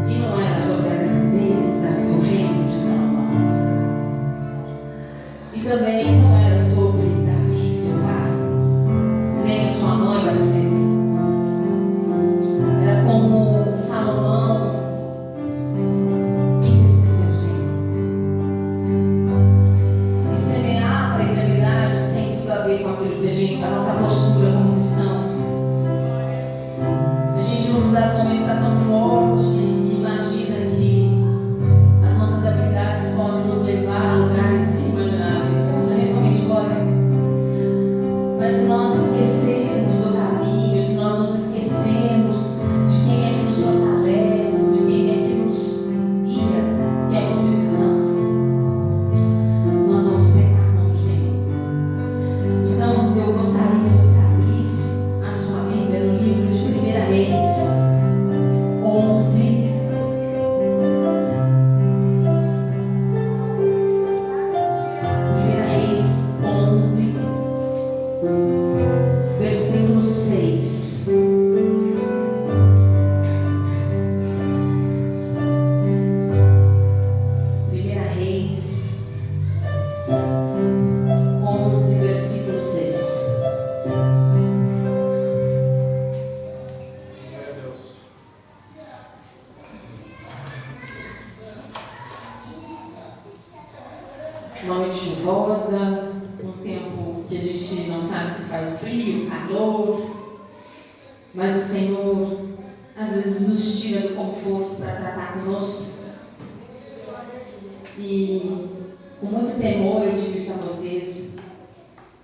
E não era sobre a grandeza do reino de Salomão. E também não era sobre Davi, seu pai, nem a sua mãe, Batseba. Era como Salomão que entristeceu o Senhor. E semear para a eternidade tem tudo a ver com aquilo que a nossa postura como cristão. A gente num dado momento está tão forte e imagina que as nossas habilidades podem nos levar a lugares inimagináveis. Elas realmente podem. Mas se nós esquecermos do caminho, se nós nos esquecermos de quem é que nos fortalece, de quem é que nos guia, que é o Espírito Santo, nós vamos pecar contra o Senhor. Então eu gostaria que você abrisse a sua Bíblia no livro de 1 Reis 11. 1 Reis 11, versículo 6. 1 Reis 11, versículo 6. Uma noite chuvosa, um tempo que a gente não sabe se faz frio, calor, mas o Senhor às vezes nos tira do conforto para tratar conosco. E com muito temor eu digo isso a vocês,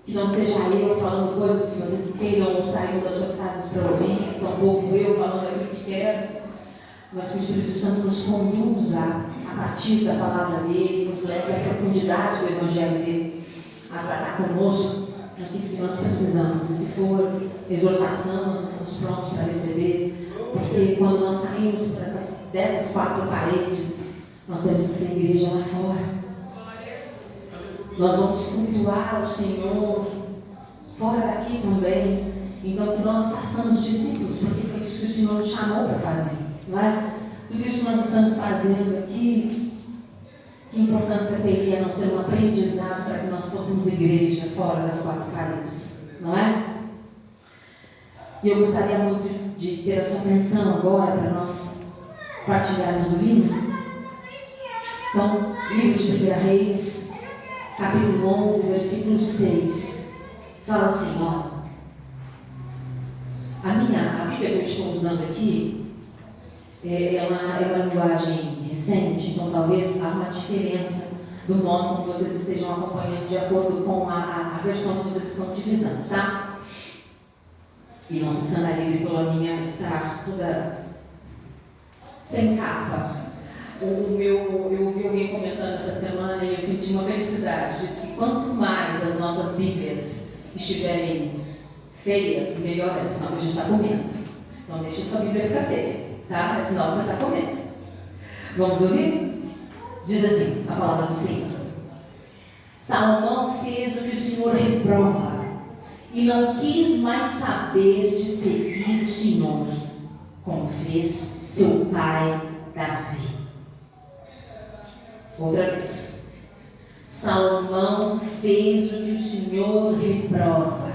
que não seja eu falando coisas que vocês queiram ou saiam das suas casas para ouvir, tampouco eu falando aquilo que quero, mas que o Espírito Santo nos conduza a partir da palavra dele, nos leve à profundidade do Evangelho dele, a tratar conosco aquilo que nós precisamos. E se for exortação, nós estamos prontos para receber, porque quando nós saímos dessas quatro paredes, nós temos que ser igreja lá fora. Nós vamos cultuar o Senhor fora daqui também. Então que nós façamos discípulos, porque foi isso que o Senhor nos chamou para fazer, não é? Tudo isso que nós estamos fazendo aqui, que importância teria a não ser um aprendizado para que nós fôssemos igreja fora das quatro paredes, não é? E eu gostaria muito de ter a sua atenção agora para nós partilharmos o livro. Então, livro de 1 Reis, capítulo 11, versículo 6, fala assim, ó. A Bíblia que eu estou usando aqui, ela é uma linguagem recente, então talvez há uma diferença do modo como vocês estejam acompanhando de acordo com a versão que vocês estão utilizando, tá? E não se escandalize pela minha estar toda sem capa. Eu ouvi alguém comentando essa semana e eu senti uma felicidade. Disse que quanto mais as nossas Bíblias estiverem feias, melhor é, senão a gente está comendo. Então deixe sua Bíblia ficar feia, tá? Mas senão você está comendo. Vamos ouvir? Diz assim a palavra do Senhor. Salomão fez o que o Senhor reprova e não quis mais saber de seguir o Senhor, como fez seu pai Davi. Outra vez. Salomão fez o que o Senhor reprova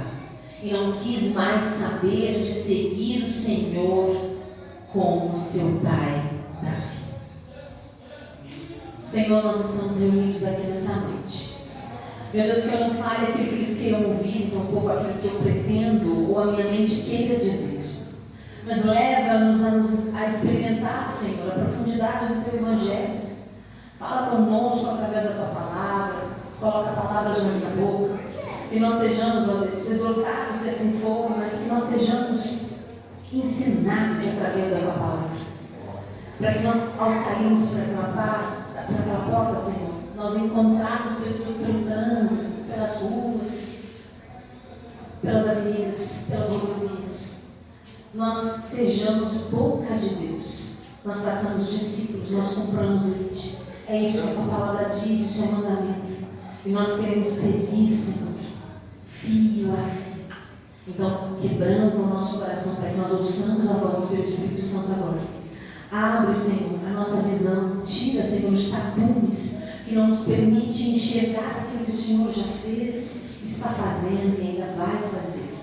e não quis mais saber de seguir o Senhor como seu pai Davi. Senhor, nós estamos reunidos aqui nessa noite. Meu Deus, que eu não fale aquilo que eles queiram ouvir, um pouco aquilo que eu pretendo ou a minha mente queira dizer. Mas leva-nos a experimentar, Senhor, a profundidade do Teu Evangelho. Fala conosco através da Tua palavra, coloca palavras na minha boca, que nós sejamos, ó Deus, exortados se assim for, mas que nós sejamos ensinados através da Tua palavra. Para que nós, ao sairmos para aquela porta, Senhor, nós encontrarmos pessoas pelo trânsito, pelas ruas, pelas avenidas, pelas rodovias. Nós sejamos boca de Deus, nós façamos discípulos, nós compramos leite. É isso que a Tua palavra diz, isso é mandamento. E nós queremos seguir, Senhor, fio a fio. Então, quebranta o nosso coração para que nós ouçamos a voz do Teu Espírito Santo agora. Abre, Senhor, a nossa visão. Tira, Senhor, os tapumes que não nos permite enxergar aquilo que o Senhor já fez, está fazendo e ainda vai fazer.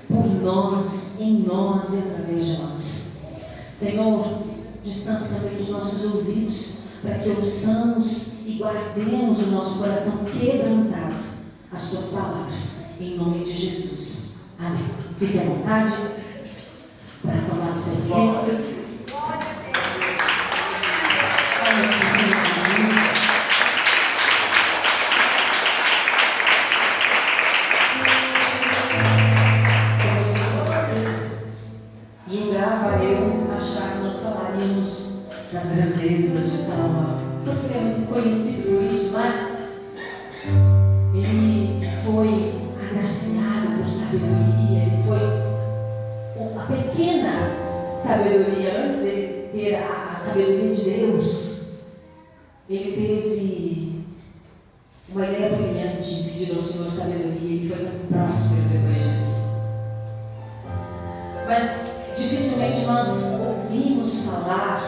Por nós, em nós e através de nós. Senhor, destampa também os nossos ouvidos, para que ouçamos e guardemos o nosso coração quebrantado as Tuas palavras, em nome de Jesus. Amém. Fique à vontade para tomar o seu centro. Vamos para o Senhor Jesus. Como eu disse a vocês, julgava eu achar que nós falaríamos das grandezas de Salomão, porque ele é muito conhecido por isso, né? Ele foi agraciado por sabedoria, ele foi a pequena sabedoria, antes de ter a sabedoria de Deus. Ele teve uma ideia brilhante de pedir ao Senhor sabedoria, ele foi tão próspero depois disso. Mas dificilmente nós ouvimos falar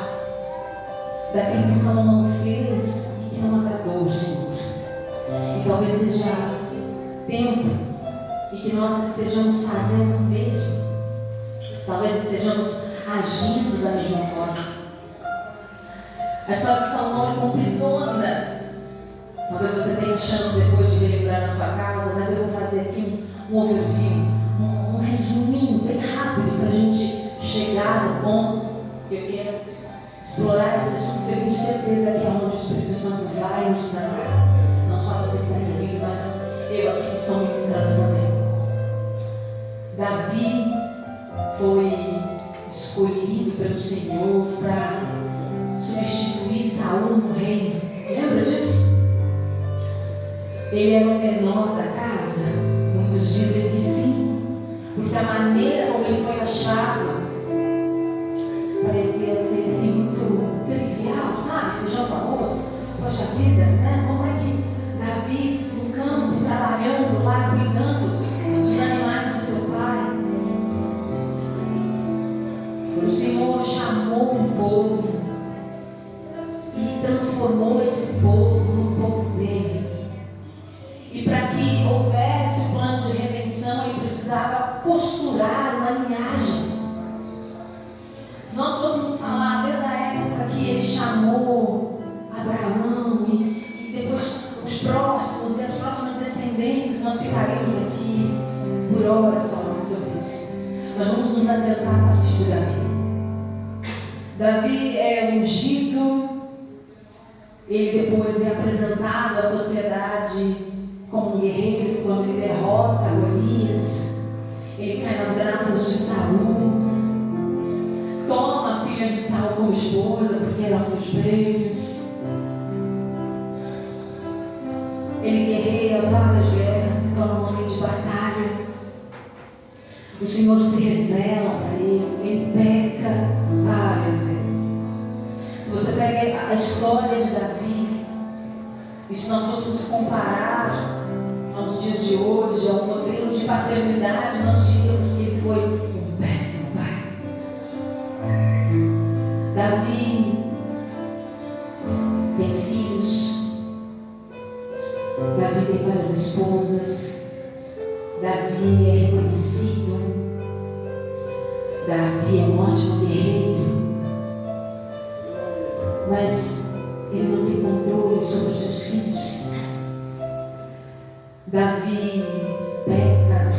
daquilo que Salomão fez e que não agradou o Senhor. E talvez seja tempo e que nós estejamos fazendo o mesmo. Talvez estejamos agindo da mesma forma. A história de Salomão é compridona. Talvez você tenha chance depois de relembrar na sua casa, mas eu vou fazer aqui um overview, um resuminho bem rápido para a gente chegar no ponto que eu quero explorar esse assunto. Eu tenho certeza que é onde o Espírito Santo vai nos tratar. Não só você que está me ouvindo, mas eu aqui que estou ministrando também. Davi foi escolhido pelo Senhor para substituir Saul no reino. Lembra disso? Ele era o menor da casa. Muitos dizem que sim, porque a maneira como ele foi achado parecia ser assim, muito trivial, sabe? Feijão com arroz. Poxa vida, né? Como é que Davi no campo, trabalhando lá, cuidando dos animais do seu pai? O Senhor chamou um povo e transformou esse povo no povo dele. E para que houvesse o plano de redenção, ele precisava costurar uma linhagem. Se nós fôssemos falar desde a época que ele chamou Abraão e depois os próximos e as próximas descendências, nós ficaremos aqui por horas falando sobre isso. Nós vamos nos atentar a partir de Davi. Davi é ungido, ele depois é apresentado à sociedade como um guerreiro quando ele derrota Golias. Ele cai nas graças de Saul, toma a filha de Saul como esposa porque era um dos prêmios. Ele guerreia várias guerras, se torna um homem de batalha. O Senhor se revela para ele peca várias vezes. Se você pega a história de Davi, e se nós fôssemos comparar aos dias de hoje, ao modelo de paternidade, nós diríamos que ele foi um péssimo pai. Davi tem filhos, Davi tem várias esposas, Davi é reconhecido, Davi é um ótimo guerreiro, mas ele não tem controle sobre os seus filhos. Davi peca,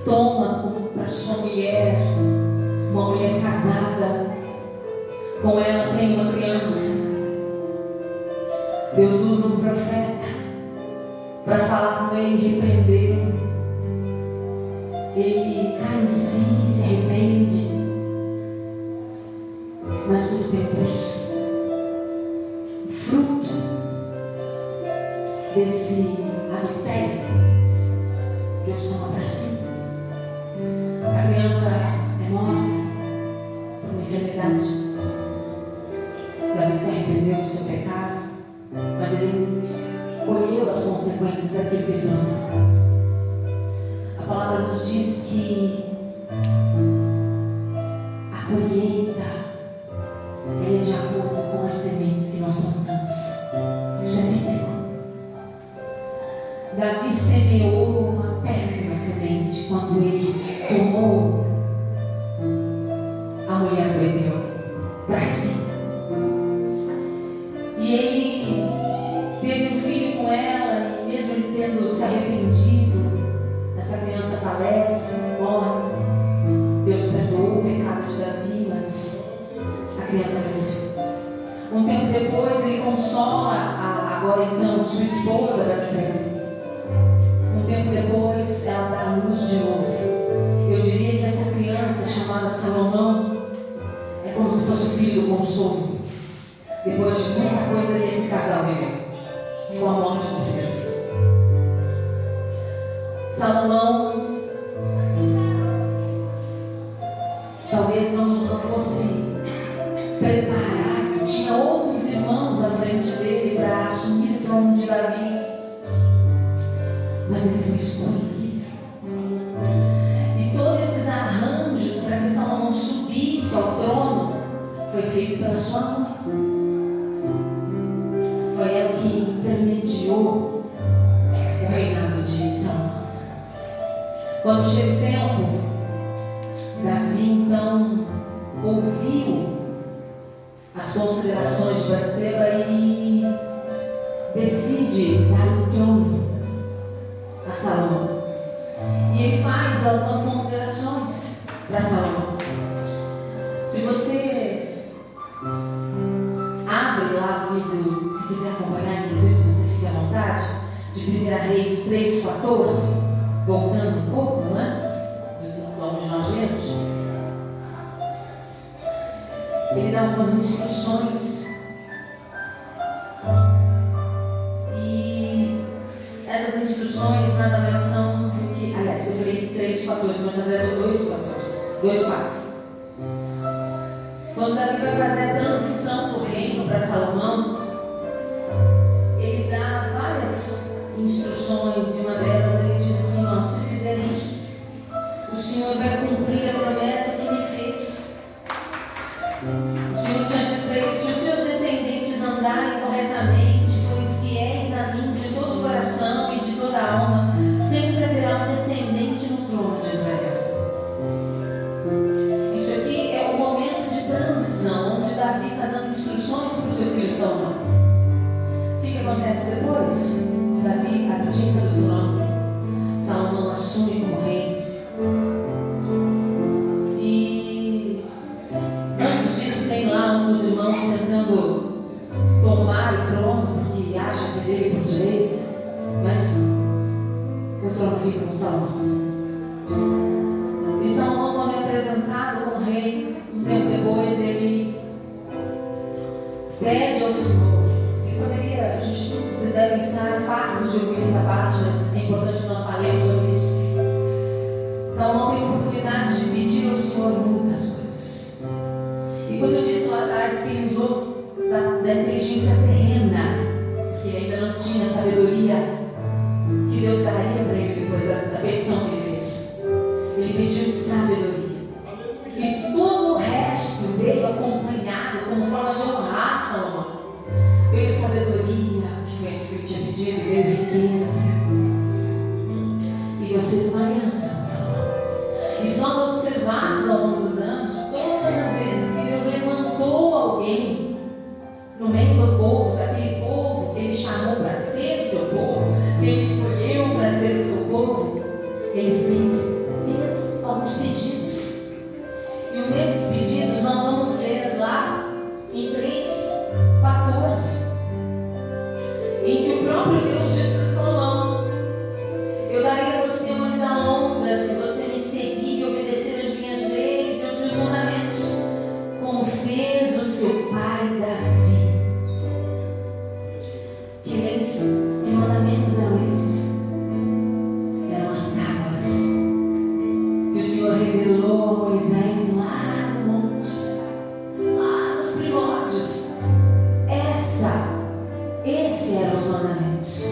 toma como para sua mulher, uma mulher casada, com ela tem uma criança. Deus usa um profeta para falar com ele, repreender. Ele cai em si, se arrepende, mas tudo tem preço. O fruto desse adultério, Deus toma para si. A criança é morta por uma enfermidade. Davi se arrependeu do seu pecado, mas ele colheu as consequências daquilo que ele plantou. A palavra nos diz que colheita, ela é de acordo com as sementes que nós plantamos. Isso é bíblico. Davi semeou uma péssima semente quando ele tomou a mulher do Eteu para si. E ele teve um filho com ela, e mesmo ele tendo se arrependido, essa criança falece, morre. Deus perdoou o pecado de Davi, mas a criança faleceu. Um tempo depois, ele consola agora então sua esposa, Batseba. Um tempo depois, ela dá a luz de novo. Eu diria que essa criança, chamada Salomão, é como se fosse o filho do consolo. Depois de muita coisa que esse casal viveu, com a morte do primeiro filho. Salomão talvez não fosse preparado, tinha outros irmãos à frente dele para assumir o trono de Davi, mas ele foi escolhido. E todos esses arranjos para que Salomão subisse ao trono foi feito pela sua mãe. Foi ela que intermediou o reinado de Salomão. Quando chega o tempo, Davi então ouviu as considerações de Batseba e decide dar o trono a Salomão. E ele faz algumas considerações para Salomão. Se você abre lá no livro, se quiser acompanhar, inclusive você fique à vontade, de 1 Reis 3,14, voltando um pouco, né? Onde nós lemos, ele dá algumas instruções, e essas instruções nada mais são do que, aliás, eu falei 3,14, mas na verdade é 2,4. Quando Davi vai fazer a transição do reino para Salomão, ele dá várias instruções, e uma delas ele diz assim: não, se fizer isso, o Senhor vai cumprir a promessa que me fez. O Senhor tinha dito para ele: se os seus descendentes andarem corretamente, forem fiéis a mim de todo o coração e de toda a alma, sempre haverá um descendente no trono de Israel. Isso aqui é o momento de transição, onde Davi está dando instruções para o seu filho Salomão. O que acontece depois? Davi abdica do trono, Salomão assume como rei. E antes disso tem lá um dos irmãos tentando tomar o trono, porque acha que é dele por direito, mas o trono fica com Salomão. E Salomão, quando é apresentado como rei, um tempo depois ele pede ao Senhor. Ele poderia, vocês devem estar fartos de ouvir essa parte, mas é importante que nós falemos sobre isso. Salomão tem a oportunidade de pedir ao Senhor muitas coisas. E quando eu disse lá atrás que ele usou da inteligência terrena, que ele ainda não tinha a sabedoria que Deus daria para ele depois da petição que ele fez, ele pediu sabedoria. E todo o resto veio acompanhado como forma de honrar Salomão. Veio sabedoria, que foi aquilo que ele tinha pedido, veio riqueza. E Deus fez uma aliança com Salomão. E se nós observarmos ao longo dos anos, todas as vezes que Deus levantou alguém no meio do povo, daquele povo que ele chamou para ser o seu povo, que ele escolheu para ser o seu povo, ele sempre fez alguns pedidos. E um desses pedidos nós vamos ler lá em 3,14, em que o próprio Deus diz para Salomão: eu darei a você uma vida longa se você me seguir e obedecer as minhas leis e os meus mandamentos, como fez o seu pai Davi. Que leis, que mandamentos eram esses? Eram as tábuas que o Senhor revelou a Moisés lá no monte, lá nos primórdios. Esses eram os mandamentos.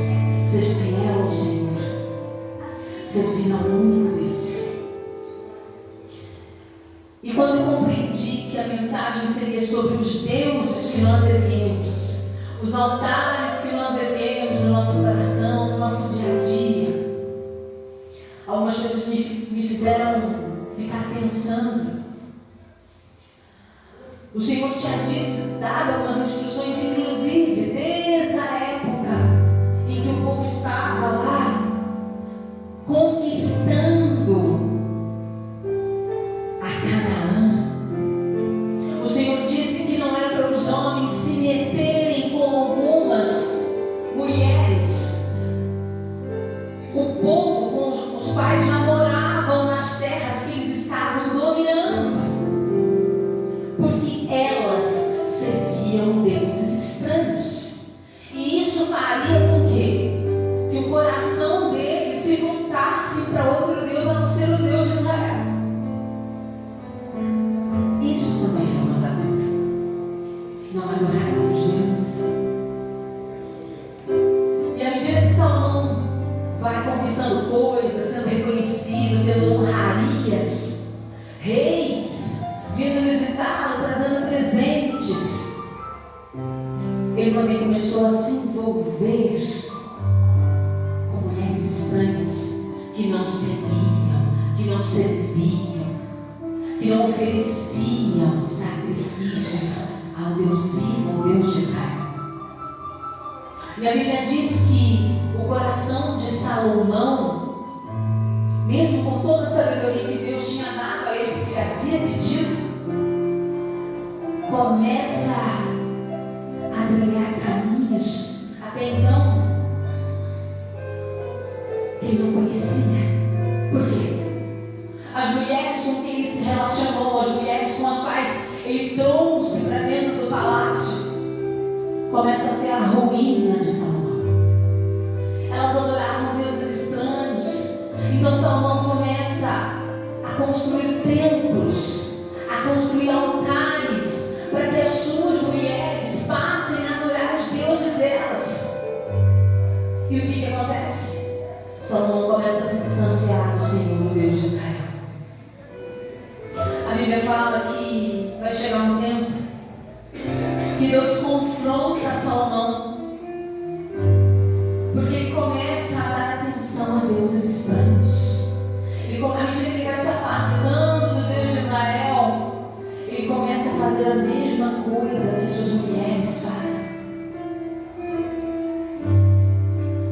entendi que a mensagem seria sobre os deuses que nós erguemos, os altares que nós erguemos no nosso coração, no nosso dia a dia. Algumas coisas me fizeram ficar pensando. O Senhor tinha dado algumas instruções, inclusive desde a época em que o povo estava lá conquistando a Canaã. O Senhor disse que não era para os homens se meterem com algumas mulheres. O povo com os pais já moravam nas terras que eles estavam dominando, porque elas serviam deuses estranhos. E isso faria com que o coração deles se voltasse para outro Deus a não ser o Deus de Israel. Isso também é um mandamento. Não adorar outros deuses. E à medida que Salomão vai conquistando coisas, sendo reconhecido, tendo honrarias, reis vindo visitá-lo, trazendo presentes, ele também começou a se envolver com mulheres estranhas que não seguiam, que não serviam, que não ofereciam sacrifícios ao Deus vivo, ao Deus de Israel. E a Bíblia diz que o coração de Salomão, mesmo com toda a sabedoria que Deus tinha dado a ele, porque ele havia pedido, começa a trilhar caminhos até então que ele não conhecia. Por quê? As mulheres com quem ele se relacionou, as mulheres com as quais ele trouxe para dentro do palácio, começa a ser a ruína de Salomão. Elas adoravam deuses estranhos. Então Salomão começa a construir templos, a construir altares, para que as suas mulheres passem a adorar os deuses delas. E o que acontece? Salomão começa a se distanciar do Senhor, o Deus de Israel. A Bíblia fala que vai chegar um tempo que Deus confronta Salomão, porque ele começa a dar atenção a deuses estranhos. À medida que ele vai se afastando do Deus de Israel, ele começa a fazer a mesma coisa que suas mulheres fazem.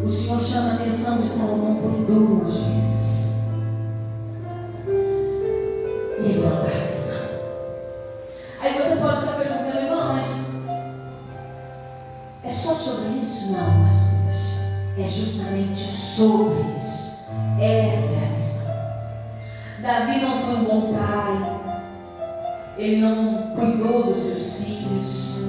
O Senhor chama a atenção de Salomão por 2 vezes. E ele não dá atenção. Aí você pode estar perguntando, irmão, mas é só sobre isso? Não, não é sobre isso. É justamente sobre isso. Essa é a questão. Davi não foi um bom pai. Ele não cuidou dos seus filhos.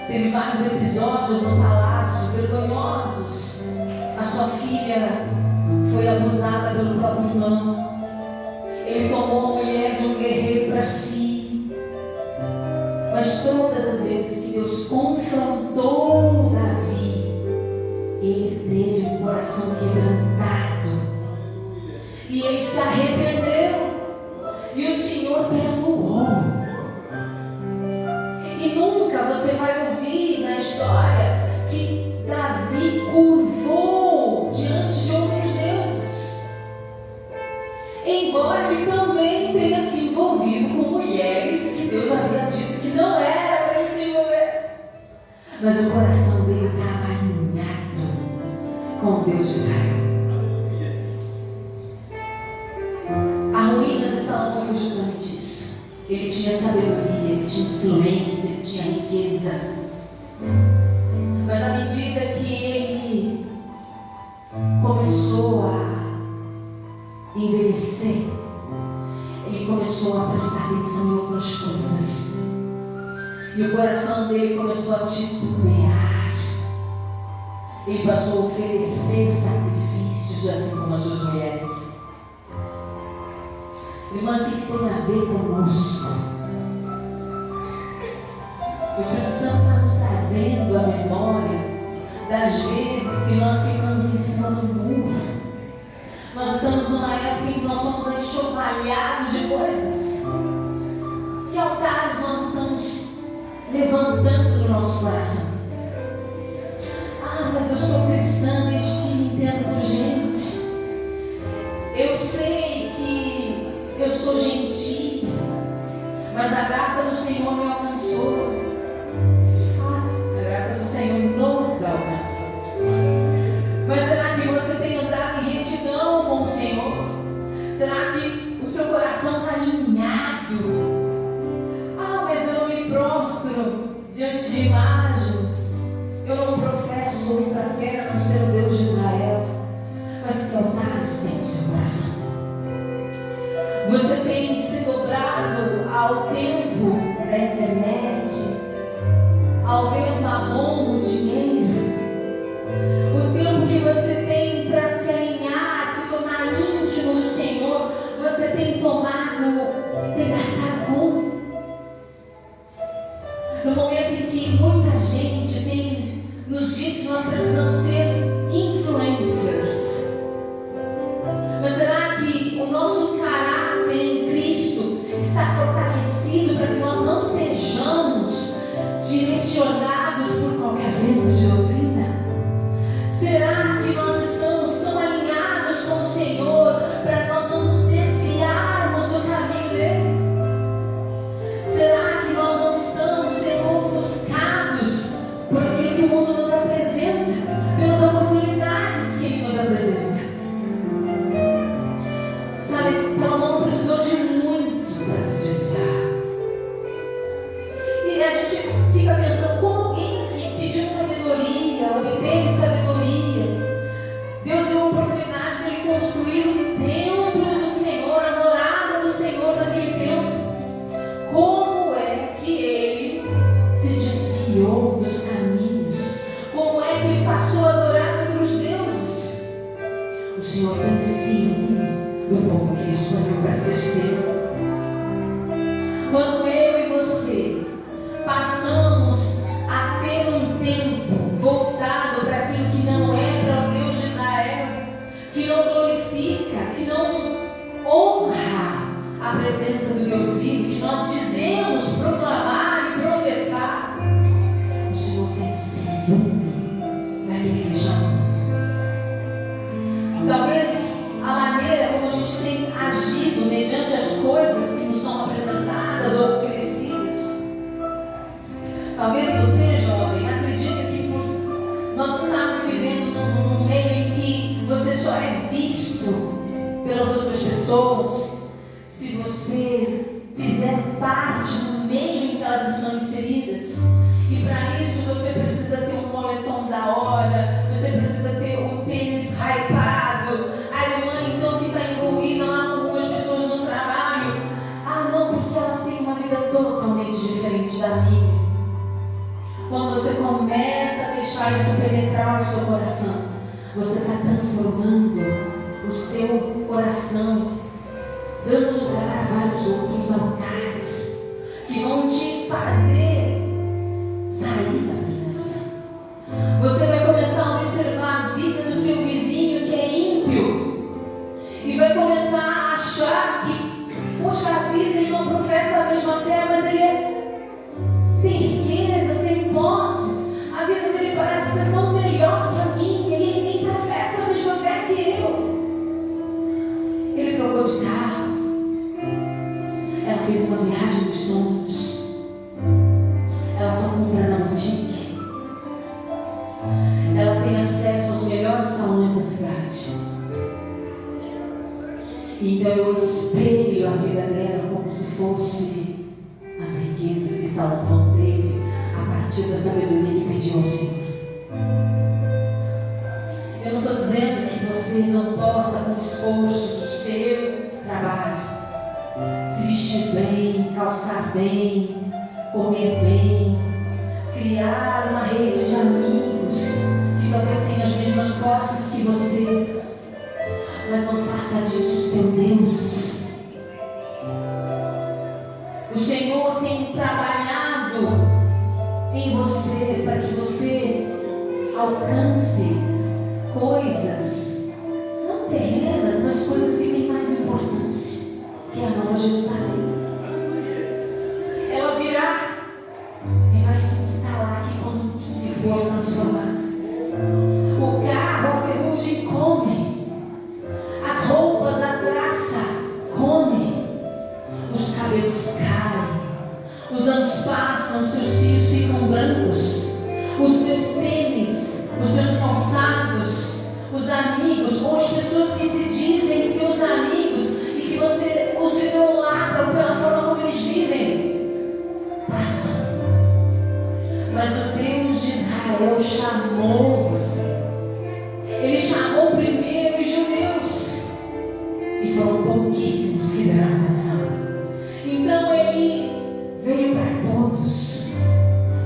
Teve vários episódios no palácio vergonhosos. A sua filha foi abusada pelo próprio irmão. Ele tomou a mulher de um guerreiro para si. Mas todas as vezes que Deus confrontou Davi, ele teve um coração quebrantado. E ele se arrependeu. E o Senhor perdoou. E nunca você vai ouvir na história que Davi curvou diante de outros deuses. Embora ele também tenha se envolvido com mulheres que Deus havia dito que não era para ele se envolver. Mas o coração dele estava alinhado com o Deus de Israel. Salomão foi justamente isso. Ele tinha sabedoria, ele tinha influência, ele tinha riqueza. Mas à medida que ele começou a envelhecer, ele começou a prestar atenção em outras coisas. E o coração dele começou a titubear. Ele passou a oferecer sacrifícios, assim como as suas mulheres. Irmã, o que tem a ver conosco? O Espírito Santo está nos trazendo a memória das vezes que nós ficamos em cima do muro. Nós estamos numa época em que nós somos enxovalhados de coisas. levantando no nosso coração. Ah, mas eu sou cristã desde que me entendo por gente. Eu sei que eu sou gentil, mas a graça do Senhor me alcançou. De fato, a graça do Senhor nos alcança. Mas será que você tem andado em retidão com o Senhor? Será que o seu coração está alinhado? Ah, mas eu não me prostro diante de imagens. Eu não professo outra fé a não ser o Deus de Israel. Mas que altares tem no seu coração? Você tem se dobrado ao tempo da internet, ao Deus mamon, o dinheiro? O tempo que você tem para se alinhar, se tornar íntimo do Senhor, você tem gastado como? No momento em que muita gente tem nos dito que nós precisamos ser influencers. Mas será que o nosso caráter em Cristo está fortalecido para que nós não sejamos direcionados por qualquer vento de doutrina? Será que nós estamos tão alinhados com o Senhor para nós não nos desviarmos do caminho dele? Será que nós não estamos sendo ofuscados por aquilo que o mundo nos apresenta, pelas oportunidades que ele nos apresenta? Sabe, Salomão não precisou de muito para se desviar. E a gente fica pensando, como alguém que pediu sabedoria, obteve sabedoria, Deus deu a oportunidade de ele construir o templo do Senhor, a morada do Senhor naquele templo. Como é que ele se desviou dos caminhos? Como é que ele passou a adorar outros deuses? O Senhor tem ciúme do povo que ele escolheu para ser seu. Quando eu e você passamos a ter um tempo voltado para aquilo que não é para o Deus de Israel, que não glorifica, que não honra a presença do Deus vivo, que nós dizemos proclamar e professar, o Senhor tem ciúme daquele que ele chama. Talvez a maneira como a gente tem agido mediante as coisas que nos são apresentadas ou oferecidas. Talvez você, jovem, acredite que por nós estamos vivendo num meio em que você só é visto pelas outras pessoas se você fizer parte do meio em que elas estão inseridas. E para isso você precisa ter um moletom da hora, você precisa ter o tênis hypado, a irmã então que está envolvida lá com algumas pessoas no trabalho. Ah, não, porque elas têm uma vida totalmente diferente da minha. Quando você começa a deixar isso penetrar o seu coração, você está transformando o seu coração, dando lugar a vários outros altares que vão te fazer sair da presença. Você vai começar a observar a vida do seu vizinho que é ímpio e vai começar a achar que, poxa, a vida, ele não professa a mesma fé, mas ele tem riquezas, tem posses, a vida dele parece ser tão melhor que a minha, ele nem professa a mesma fé que eu. Ele trocou de carro, ela fez uma viagem dos sonhos, ela só compra na boutique, ela tem acesso aos melhores salões da cidade. Então eu espelho a vida dela como se fosse as riquezas que Salomão teve a partir da sabedoria que pediu ao Senhor. Eu não estou dizendo que você não possa, com o esforço do seu trabalho, se vestir bem, calçar bem, comer bem, criar uma rede de amigos que talvez tenham as mesmas posses que você, mas não faça disso o seu Deus. O Senhor tem trabalhado em você para que você alcance coisas, não terrenas, mas coisas que têm mais importância, que é a Nova Jerusalém. Ela virá e vai os cabelos caem, os anos passam, os seus fios ficam brancos, os seus tênis, os seus calçados, os amigos, ou as pessoas que se dizem seus amigos e que você os idolatra pela forma como eles vivem, passam. Mas o Deus de Israel chamou você. Ele chamou primeiro os judeus, e foram pouquíssimos que deram atenção. Então ele veio para todos,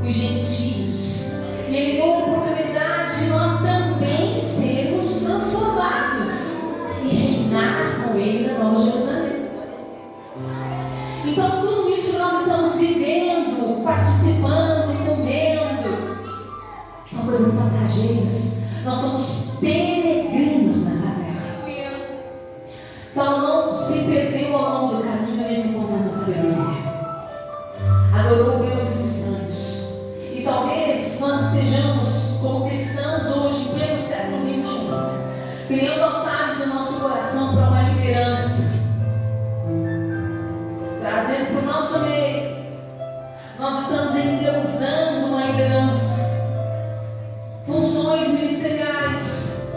os gentios, e ele deu a oportunidade de nós também sermos transformados e reinar com ele na Nova Jerusalém. Então tudo isso que nós estamos vivendo, participando, comendo, são coisas passageiras. Nós somos peregrinos nessa terra. Salomão se perdeu ao longo do caminho, mesmo com tanta sabedoria. Adorou deuses estranhos. E talvez nós estejamos, como cristãos, hoje, em pleno século XXI, criando altares no nosso coração para uma liderança, trazendo para o nosso meio. Nós estamos endeusando uma liderança, funções ministeriais.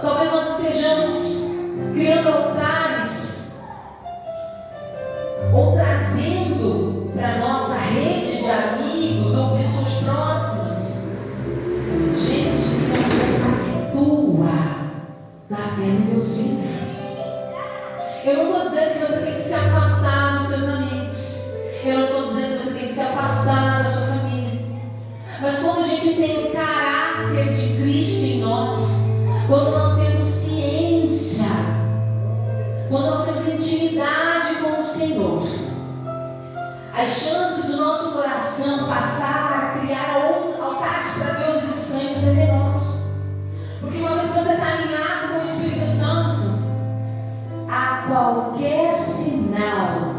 Talvez nós estejamos criando altares ou trazendo para a nossa rede de amigos ou pessoas próximas gente que não compactua da fé no Deus vivo. Eu não estou dizendo que você tem que se afastar dos seus amigos, eu não estou dizendo que você tem que se afastar da sua família, mas quando a gente tem o caráter de Cristo em nós, quando nós temos ciência, quando nós temos intimidade com o Senhor, as chances do nosso coração passar a criar altares para deuses estranhos é menor. Porque uma vez que você está alinhado com o Espírito Santo, a qualquer sinal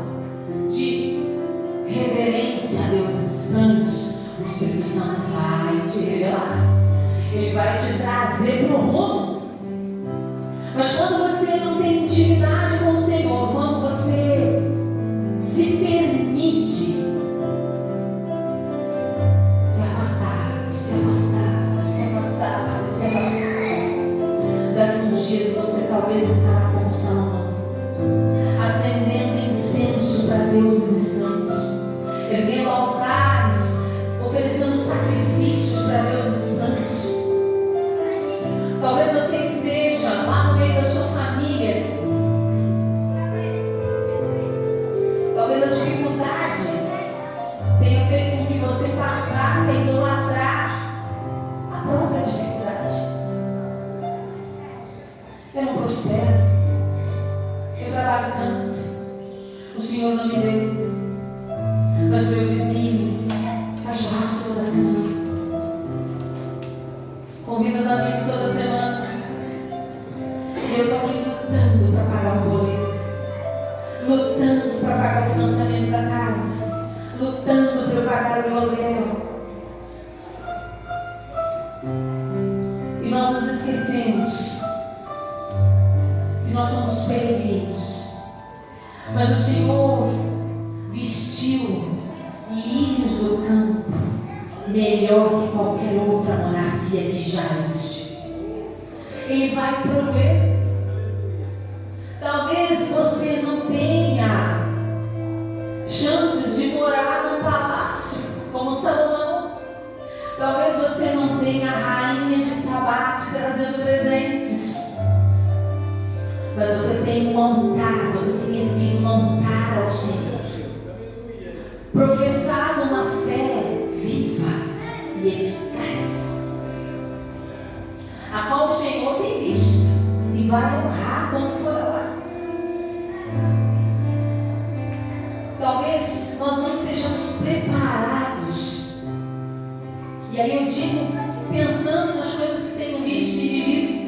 de reverência a deuses estranhos, o Espírito Santo vai te revelar. Ele vai te trazer para o rumo. Mas quando você não tem intimidade com o Senhor, quando você se permite se afastar, daqui uns dias você talvez estará como Salomão, acendendo incenso para deuses estranhos, erguendo altares, oferecendo sacrifícios para deuses estranhos. Talvez você esteja lá no meio da sua família. Talvez a dificuldade tenha feito com que você passasse a idolatrar a própria dificuldade. Eu não prospero, eu trabalho tanto, o Senhor não me deu, mas o meu vizinho faz churrasco toda semana, convida os amigos toda semana, e eu estou aqui lutando para pagar o boleto, lutando para pagar o financiamento da casa, lutando para pagar o meu aluguel. E nós nos esquecemos que nós somos peregrinos, mas o Senhor vestiu lírios do campo melhor que qualquer outra monarquia que já existiu. Ele vai prover. Talvez você não tenha chances de morar num palácio como Salomão. Talvez você não tenha a rainha de Sabá te trazendo presentes. Mas você tem um altar, você tem erguido um altar ao Senhor, professado uma fé viva e eficaz, a qual o Senhor tem visto e vai honrar quando for a hora. Talvez nós não estejamos preparados, e aí eu digo pensando nas coisas que tenho visto e vivido.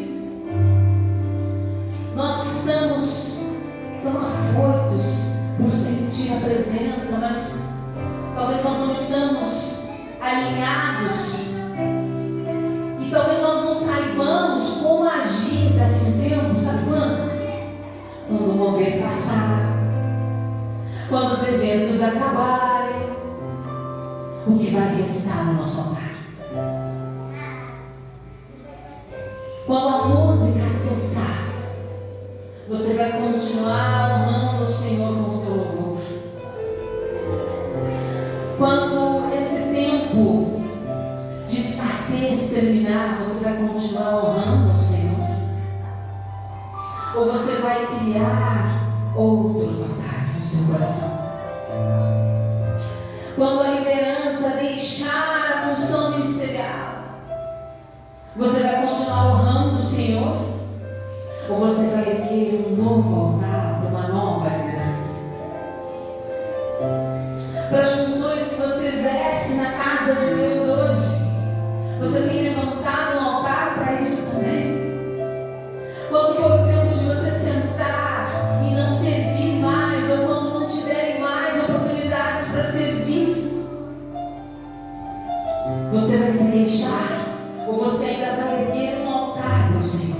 Nós estamos tão afoitos por sentir a presença, mas talvez nós não estamos alinhados, e talvez nós não saibamos como agir daqui a um tempo. Sabe quando? Quando o mover passar, Quando os eventos acabarem, o que vai restar no nosso altar? Quando a música cessar, você vai continuar honrando o Senhor com o seu louvor. Quando esse tempo de escassez terminar, você vai continuar honrando o Senhor? Ou você vai criar outros altares no seu coração? Quando a liderança deixar a função ministerial, você vai continuar honrando o Senhor? Ou você vai erguer um novo altar para uma nova liderança? Para as funções que você exerce na casa de Deus hoje, você tem levantado um altar para isso também? Quando for o tempo de você sentar e não servir mais, ou quando não te derem mais oportunidades para servir, você vai se queixar? Ou você ainda vai erguer um altar para o Senhor?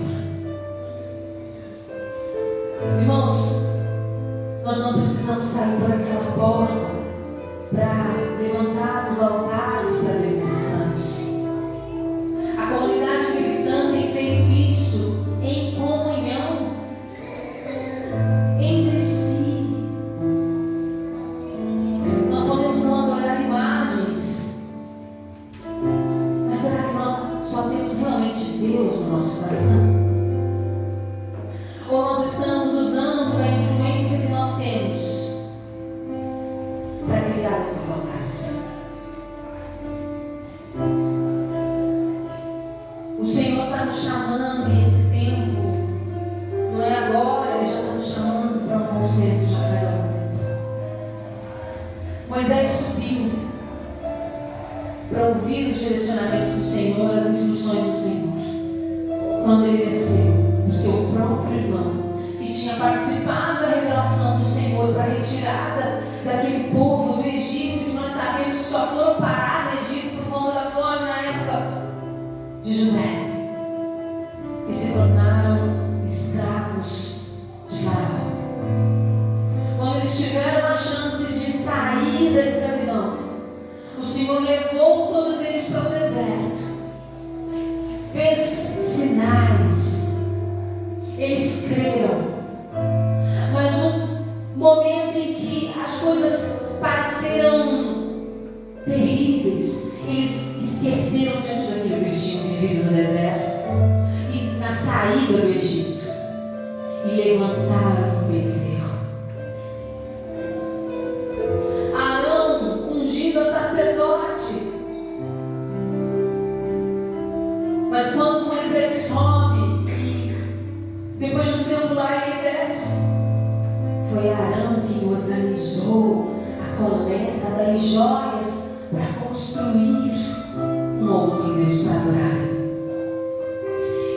Irmãos, nós não precisamos sair por aquela porta para levantar os altares para Deus distantes. A comunidade cristã tem feito isso em comunhão entre si. Nós podemos não adorar imagens, mas será que nós só temos realmente Deus no nosso coração? Ou nós estamos usando a influência que nós temos para criar outros altares? O Senhor está nos chamando e esse tempo não é agora, Ele já está nos chamando para um concerto já faz algum tempo. Moisés subiu para ouvir os direcionamentos do Senhor, as instruções do Senhor. Quando ele desceu, o seu próprio irmão, que tinha participado da revelação do Senhor para a retirada daquele povo do Egito, que nós sabemos que só foram parar no Egito por conta da fome na época de José, e se tornaram escravos de Faraó. Quando eles tiveram a chance de sair da escravidão, o Senhor levou todos eles para o deserto, fez sinais. Eles creram, mas no momento em que as coisas pareceram terríveis, eles esqueceram de tudo aquilo que eles tinham vivido no deserto e na saída do Egito, e levantaram um bezerro. Arão, ungido a sacerdote, mas quando Moisés sobe, depois de um tempo lá ele desce, foi Arão quem organizou a coleta das joias para construir um outro Deus para adorar.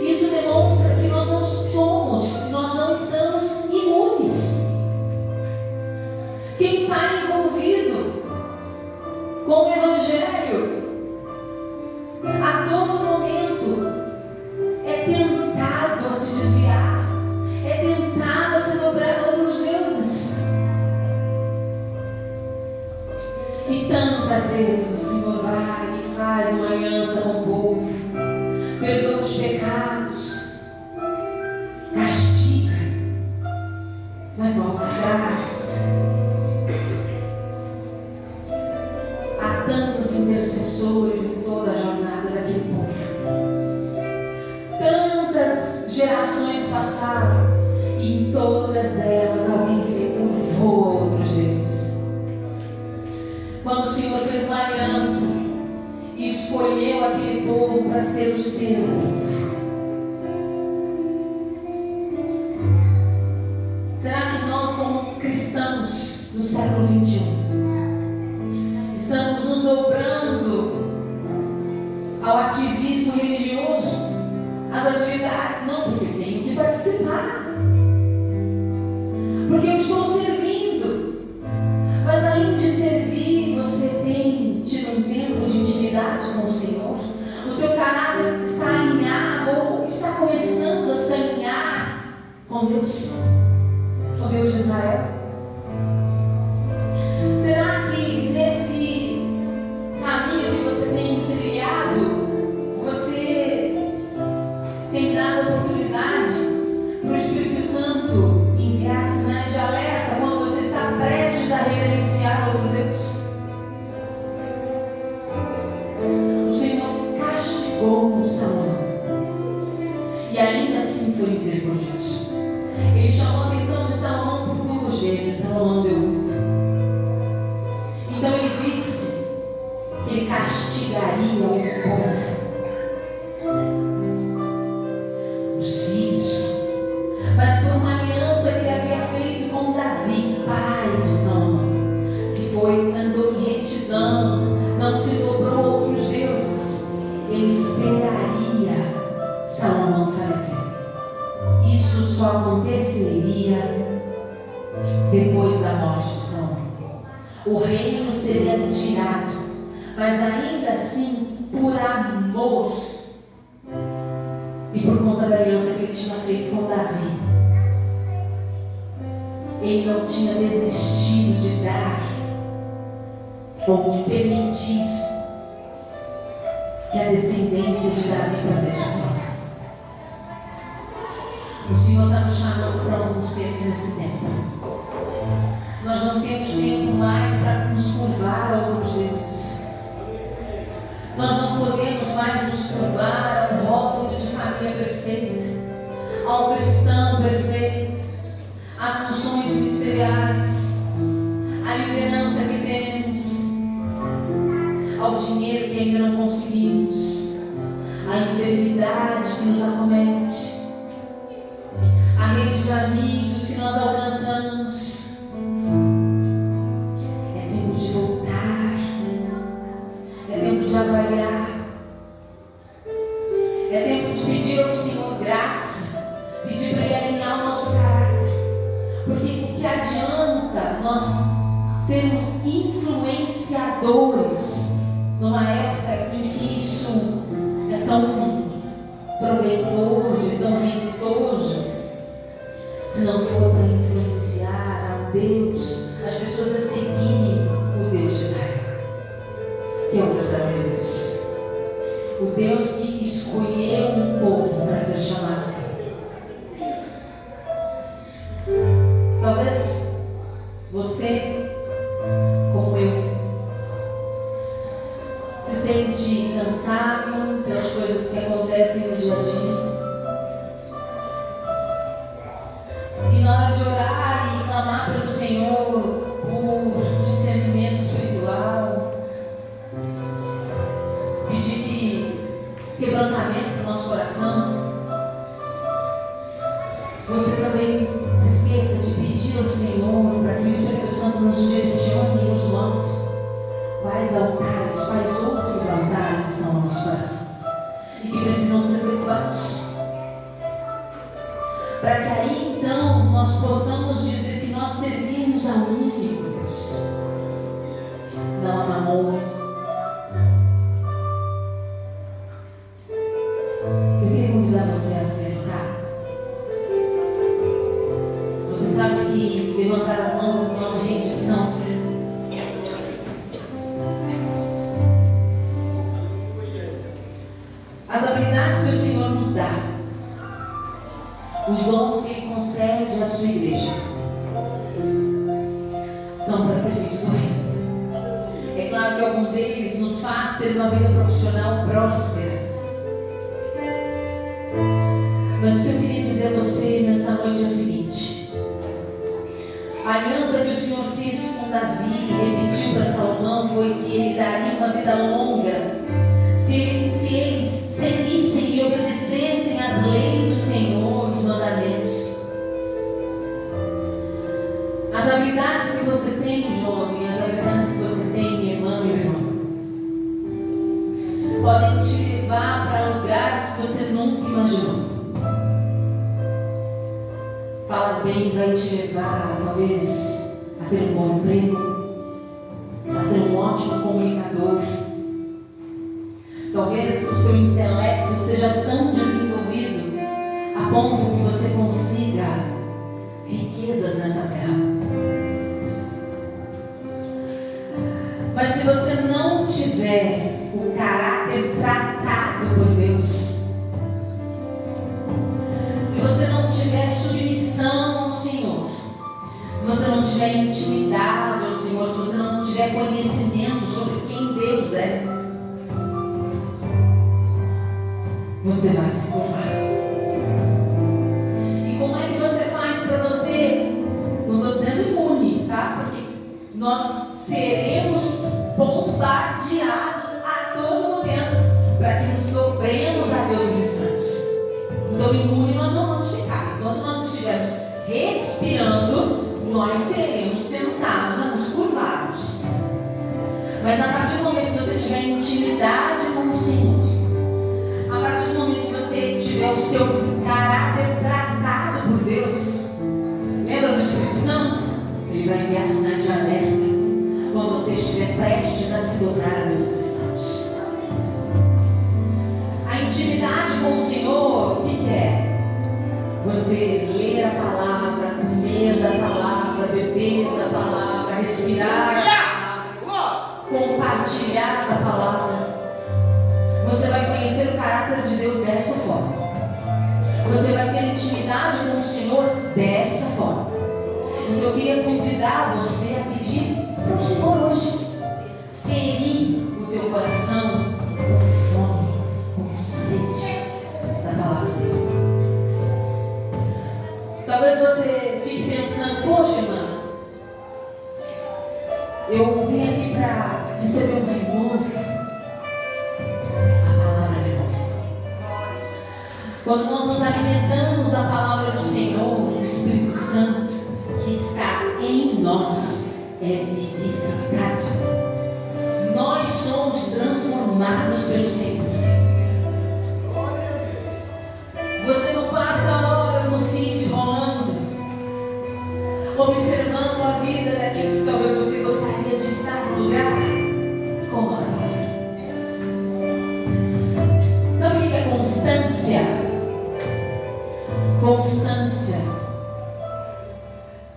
Isso demonstra que nós não somos, nós não estamos imunes. Quem está envolvido com o Evangelho a todo momento é tentado a se desviar, é tentado a se dobrar a outros deuses. E tantas vezes o Senhor vai e faz uma aliança com o povo, perdoa os pecados, castiga, mas volta atrás. Há tantos intercessores em toda a jornada daquele povo. Tantas gerações passaram e em todas elas alguém se curvou a outros deuses. Quando o Senhor fez uma aliança e escolheu aquele povo para ser o seu povo, será que nós, como cristãos do século XXI, estamos nos dobrando ao ativismo religioso, às atividades? Não, porque eu tenho que participar, porque eu estou servindo. Mas além de servir, você tem tido um tempo de intimidade com o Senhor? O seu caráter está alinhado ou está começando a se alinhar com Deus de Israel? reverenciar outro Deus. O Senhor castigou Salomão e ainda assim foi misericordioso. Ele chamou a atenção de Salomão por 2 vezes. Salomão deu muito. Então ele disse que ele castigaria o povo, os filhos, mas por uma aliança que ele havia feito com Davi, pai de Salomão, que andou em retidão, não se dobrou a outros deuses. Ele esperaria Salomão falecer. Isso só aconteceria depois da morte de Salomão. O reino seria tirado, mas ainda assim por amor e por conta da aliança que ele tinha feito com Davi. Ele não tinha desistido de dar ou de permitir que a descendência de Davi perdesse o trono. O Senhor está nos chamando para um concerto nesse tempo. Nós não temos tempo mais para nos curvar a outros deuses. Nós não podemos mais nos curvar ao rótulo de família perfeita, ao cristão perfeito, às funções ministeriais, à liderança que temos, ao dinheiro que ainda não conseguimos, à enfermidade que nos acomete, à rede de amigos que nós alcançamos. É tempo de voltar, é tempo de avaliar, é tempo de pedir ao Senhor graça, pedir para Ele alinhar o nosso caráter, porque o que adianta nós sermos influenciadores numa época em que isso é tão proveitoso e tão rentoso, se não for para influenciar a Deus, as pessoas a seguirem o Deus de Israel, que é o verdadeiro Deus, o Deus que escolheu um povo para ser chamado. Talvez você, como eu, se sente cansado pelas coisas que acontecem no dia a dia. E na hora de orar e clamar pelo Senhor por discernimento espiritual, pedir quebrantamento para o nosso coração, você também se esqueça de pedir ao Senhor para que o Espírito Santo nos direcione e nos mostre quais altares, quais outros altares estão no nosso coração e que precisam ser derrubados, para que aí então nós possamos dizer que nós servimos ao único Deus, não a Mamon. Eu queria convidar você a se levantar. Você sabe que levantar as mãos é sinal de rendição. As habilidades que o Senhor nos dá, os dons que Ele concede à sua igreja, são para serviço do reino. É claro que algum deles nos faz ter uma vida profissional próspera. Mas o que eu queria dizer a você nessa noite é o seguinte: a aliança que o Senhor fez com Davi e repetiu para Salomão foi que ele daria uma vida longa se eles seguissem e obedecessem às leis do Senhor, os mandamentos. As habilidades que você tem, jovem, as habilidades que você tem, minha irmã, meu irmão, podem te levar para lugares que você nunca imaginou. Falar bem vai te levar, talvez, a ter um bom emprego, a ser um ótimo comunicador. Talvez o seu intelecto seja tão desenvolvido a ponto que você consiga riquezas nessa terra. Mas se você não tiver o caráter tratado por Deus, se você não tiver submissão ao Senhor, se você não tiver intimidade ao Senhor, tiver conhecimento sobre quem Deus é, você vai se curvar. E como é que você faz para você? Não estou dizendo imune, tá? Porque nós seremos bombardeados a todo momento para que nos dobremos a deuses estranhos. Então, imune nós não vamos ficar. Enquanto nós estivermos respirando, nós seremos tentados a nos curvarmos. Mas a partir do momento que você tiver intimidade com o Senhor, a partir do momento que você tiver o seu caráter tratado por Deus, lembra do Espírito Santo? Ele vai enviar sinais de alerta quando você estiver prestes a se dobrar a deuses estranhos. A intimidade com o Senhor, o que é? Você ler a palavra, comer da palavra, beber da palavra, respirar da palavra, compartilhar da palavra. Você vai conhecer o caráter de Deus dessa forma. Você vai ter intimidade com o Senhor dessa forma. Então eu queria convidar você a pedir para o Senhor hoje ferir o teu coração com fome, com sede da palavra dele. Talvez você fique pensando, poxa, irmã, eu vim aqui para receber um renovo. Quando nós nos alimentamos da palavra do Senhor, o Espírito Santo que está em nós é vivificado. Nós somos transformados pelo Senhor. Você não passa horas no feed rolando, observando a vida daqueles que talvez você gostaria de estar no lugar como a palavra. Sabe o que é constância? Constância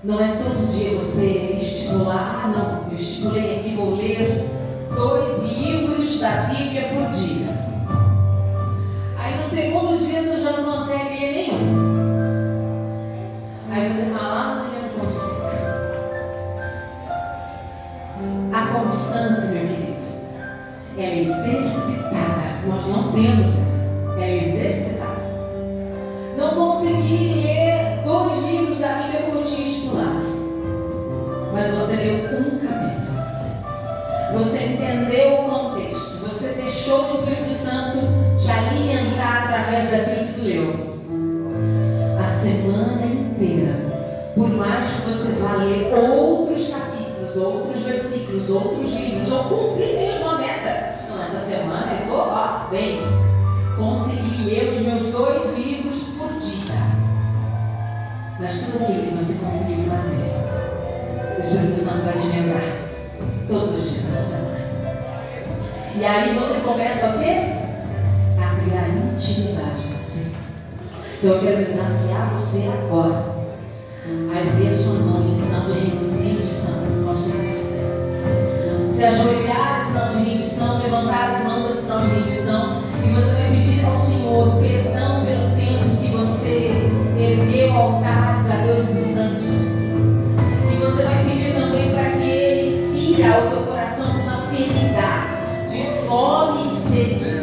não é todo dia você estipular, não, eu estipulei aqui, vou ler 2 livros da Bíblia por dia. Aí no segundo dia tu já não consegue ler nenhum. Aí você fala, eu não consigo. A constância, meu querido, ela é exercitada. Nós não temos ela é exercitada. Não consegui ler 2 livros da Bíblia como eu tinha estipulado, mas você leu um capítulo, você entendeu o contexto, você deixou o Espírito Santo te alimentar através daquilo que tu leu. A semana inteira, por mais que você vá ler outros capítulos, outros versículos, outros livros, ou cumprir mesmo a meta, então essa semana eu estou bem, consegui ler os meus 2 livros por dia. Mas tudo aquilo que você conseguiu fazer, o Espírito Santo vai te lembrar todos os dias dessa semana. E aí você começa o quê? A criar intimidade com o Senhor. Então eu quero desafiar você agora a erguer sua mão em sinal de rendição ao Senhor. Se ajoelhar é sinal de rendição, levantar as mãos é sinal de rendição. E você vai pedir ao Senhor perdão pelo tempo que você ergueu altares a deuses estranhos. E você vai pedir também para que Ele fira o teu coração com uma ferida de fome e sede.